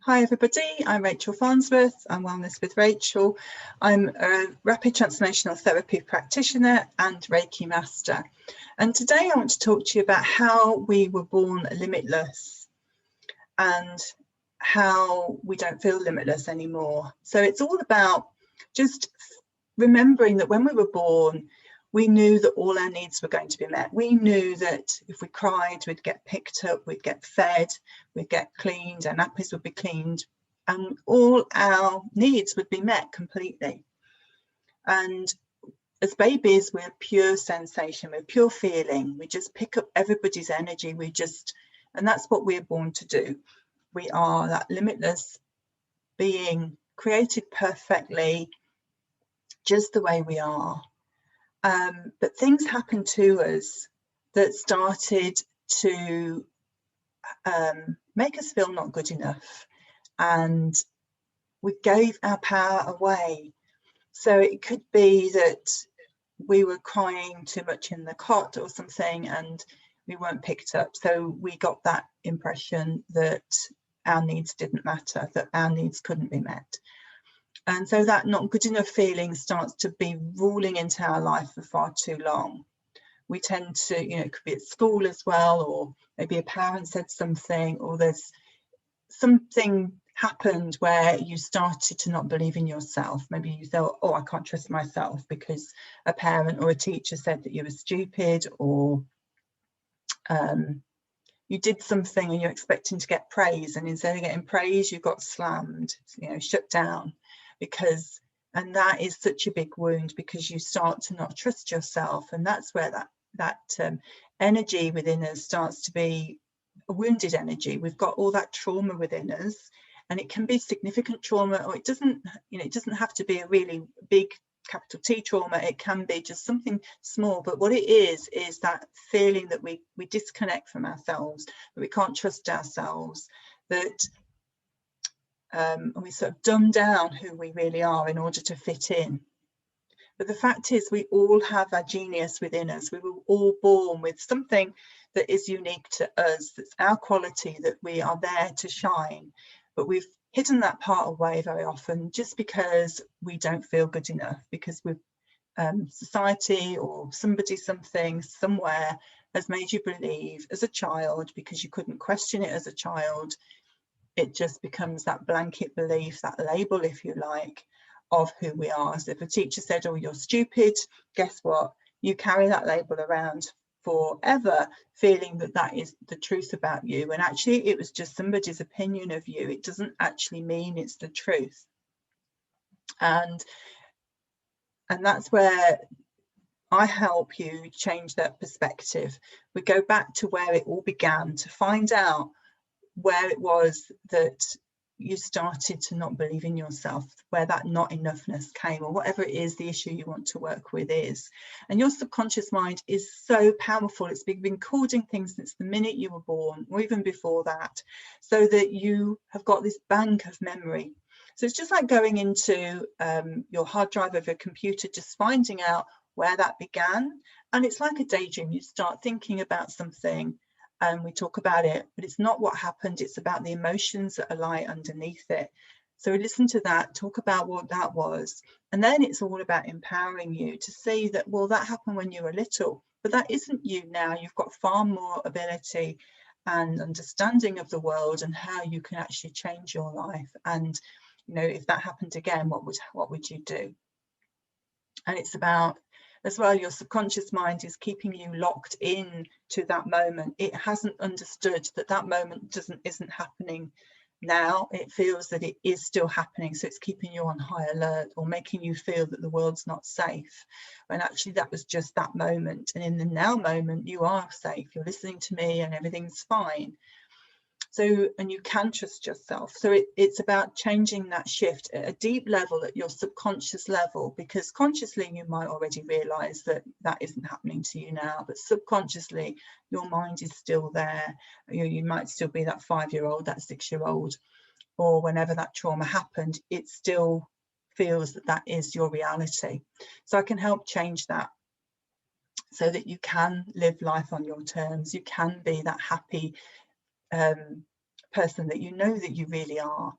Hi everybody, I'm Rachel Farnsworth. I'm Wellness with Rachel. I'm a rapid transformational therapy practitioner and Reiki master. And today I want to talk to you about how we were born limitless and how we don't feel limitless anymore. So it's all about just remembering that when we were born, we knew that all our needs were going to be met. We knew that if we cried, we'd get picked up, we'd get fed, we'd get cleaned, our nappies would be cleaned, and all our needs would be met completely. And as babies, we're pure sensation, we're pure feeling. We just pick up everybody's energy. And that's what we're born to do. We are that limitless being, created perfectly, just the way we are. But things happened to us that started to make us feel not good enough, and we gave our power away. So it could be that we were crying too much in the cot or something and we weren't picked up, so we got that impression that our needs didn't matter, that our needs couldn't be met. And so that not good enough feeling starts to be ruling into our life for far too long. We tend to, it could be at school as well, or maybe a parent said something, or there's something happened where you started to not believe in yourself. Maybe you thought, oh, I can't trust myself because a parent or a teacher said that you were stupid, or you did something and you're expecting to get praise, and instead of getting praise, you got slammed, shut down. And that is such a big wound, because you start to not trust yourself, and that's where that energy within us starts to be a wounded energy. We've got all that trauma within us, and it can be significant trauma, or it doesn't have to be a really big capital T trauma. It can be just something small, but what it is that feeling that we disconnect from ourselves, that we can't trust ourselves, that and we sort of dumb down who we really are in order to fit in. But the fact is, we all have our genius within us. We were all born with something that is unique to us, that's our quality, that we are there to shine. But we've hidden that part away very often just because we don't feel good enough, because we've society or somebody, something, somewhere has made you believe as a child, because you couldn't question it as a child. It just becomes that blanket belief, that label, if you like, of who we are. So if a teacher said, oh, you're stupid, guess what? You carry that label around forever, feeling that that is the truth about you. And actually, it was just somebody's opinion of you. It doesn't actually mean it's the truth. And that's where I help you change that perspective. We go back to where it all began to find out where it was that you started to not believe in yourself, where that not enoughness came, or whatever it is the issue you want to work with is. And your subconscious mind is so powerful. It's been recording things since the minute you were born, or even before that, so that you have got this bank of memory. So it's just like going into your hard drive of a computer, just finding out where that began. And it's like a daydream. You start thinking about something, and we talk about it, but it's not what happened. It's about the emotions that lie underneath it. So we listen to that, talk about what that was, and then it's all about empowering you to see that, well, that happened when you were little, but that isn't you now. You've got far more ability and understanding of the world and how you can actually change your life. And if that happened again, what would you do? And it's about, as well, your subconscious mind is keeping you locked in to that moment. It hasn't understood that that moment isn't happening now. It feels that it is still happening, so it's keeping you on high alert, or making you feel that the world's not safe, when actually that was just that moment. And in the now moment, you are safe. You're listening to me and everything's fine. So, and you can trust yourself. So it's about changing that shift at a deep level, at your subconscious level, because consciously you might already realize that that isn't happening to you now, but subconsciously your mind is still there. You might still be that 5-year-old, that 6-year-old, or whenever that trauma happened, it still feels that that is your reality. So I can help change that, so that you can live life on your terms. You can be that happy person that you know that you really are.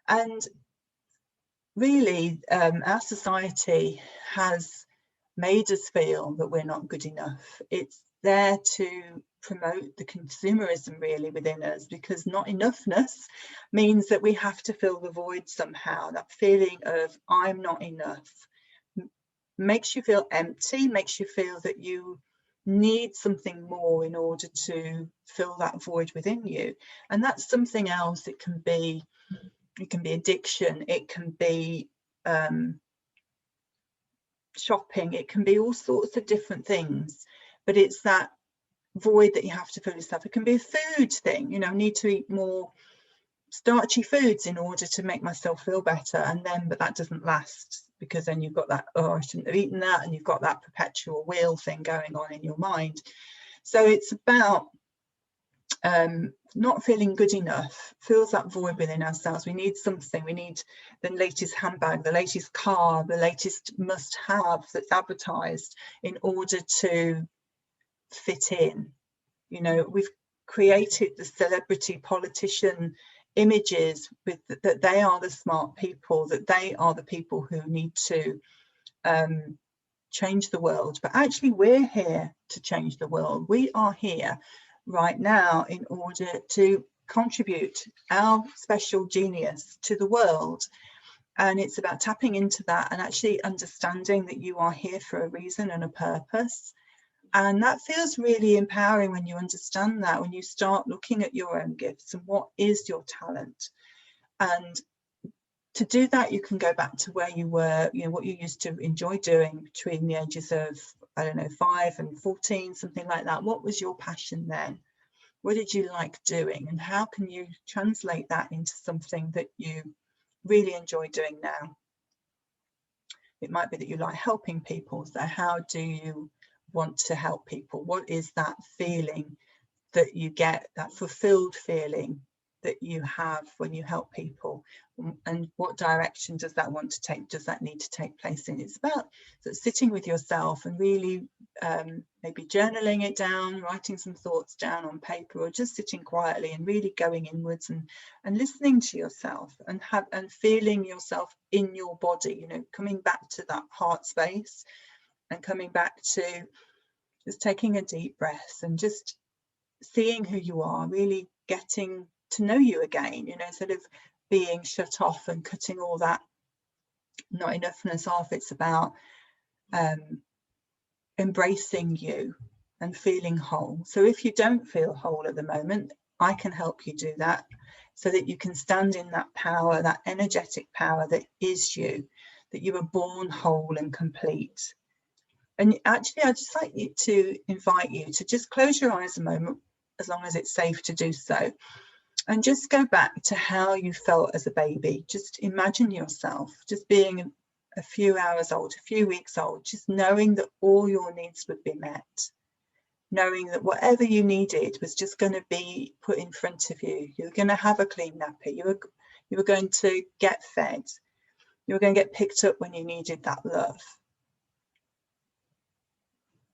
And really, our society has made us feel that we're not good enough. It's there to promote the consumerism really within us, because not enoughness means that we have to fill the void somehow. That feeling of I'm not enough makes you feel empty, makes you feel that you need something more in order to fill that void within you. And that's something else. It can be addiction, it can be shopping, it can be all sorts of different things, but it's that void that you have to fill yourself. It can be a food thing, you know, I need to eat more starchy foods in order to make myself feel better, and then but that doesn't last, because then you've got that, oh, I shouldn't have eaten that, and you've got that perpetual wheel thing going on in your mind. So it's about not feeling good enough, fills that void within ourselves. We need something, we need the latest handbag, the latest car, the latest must-have that's advertised in order to fit in. You know, we've created the celebrity politician images with that they are the smart people, that they are the people who need to change the world. But actually we're here to change the world. We are here right now in order to contribute our special genius to the world. And it's about tapping into that and actually understanding that you are here for a reason and a purpose. And that feels really empowering when you understand that, when you start looking at your own gifts and what is your talent. And to do that, you can go back to where you were, you know, what you used to enjoy doing between the ages of, I don't know, 5 and 14, something like that. What was your passion then? What did you like doing? And how can you translate that into something that you really enjoy doing now? It might be that you like helping people. So how do you want to help people? What is that feeling that you get, that fulfilled feeling that you have when you help people? And what direction does that want to take? Does that need to take place in? It's about sort of sitting with yourself and really maybe journaling it down, writing some thoughts down on paper, or just sitting quietly and really going inwards and listening to yourself and feeling yourself in your body, you know, coming back to that heart space and coming back to just taking a deep breath and just seeing who you are, really getting to know you again, you know, sort of being shut off and cutting all that not enoughness off. It's about embracing you and feeling whole. So if you don't feel whole at the moment, I can help you do that so that you can stand in that power, that energetic power that is you, that you were born whole and complete. And actually, I'd just like to invite you to just close your eyes a moment, as long as it's safe to do so, and just go back to how you felt as a baby. Just imagine yourself just being a few hours old, a few weeks old, just knowing that all your needs would be met, knowing that whatever you needed was just going to be put in front of you. You were going to have a clean nappy, you were going to get fed, you were going to get picked up when you needed that love.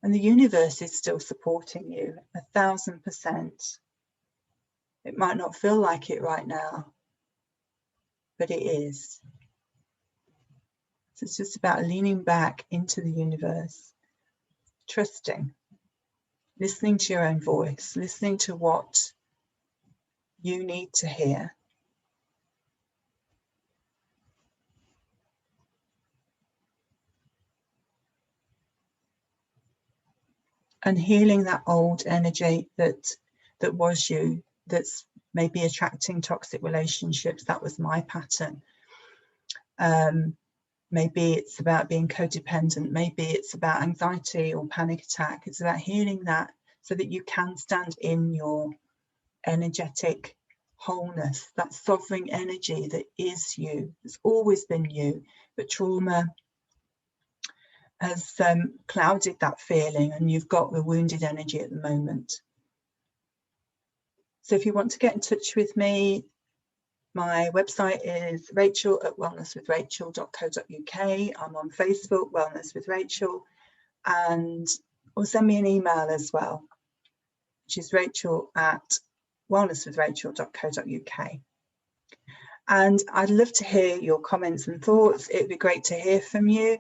And the universe is still supporting you 1000%. It might not feel like it right now, but it is. So it's just about leaning back into the universe, trusting, listening to your own voice, listening to what you need to hear. And healing that old energy that was you, that's maybe attracting toxic relationships. That was my pattern. Maybe it's about being codependent. Maybe it's about anxiety or panic attack. It's about healing that so that you can stand in your energetic wholeness, that sovereign energy that is you. It's always been you, but trauma has clouded that feeling, and you've got the wounded energy at the moment. So if you want to get in touch with me, my website is rachel@wellnesswithrachel.co.uk. I'm on Facebook, Wellness with Rachel, or send me an email as well, which is rachel@ wellnesswithrachel.co.uk. And I'd love to hear your comments and thoughts. It'd be great to hear from you.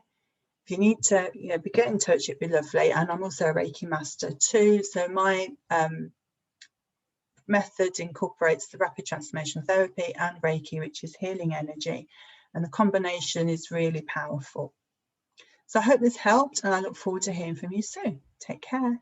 If you need to, get in touch, it'd be lovely. And I'm also a Reiki master too. So my method incorporates the rapid transformational therapy and Reiki, which is healing energy. And the combination is really powerful. So I hope this helped, and I look forward to hearing from you soon. Take care.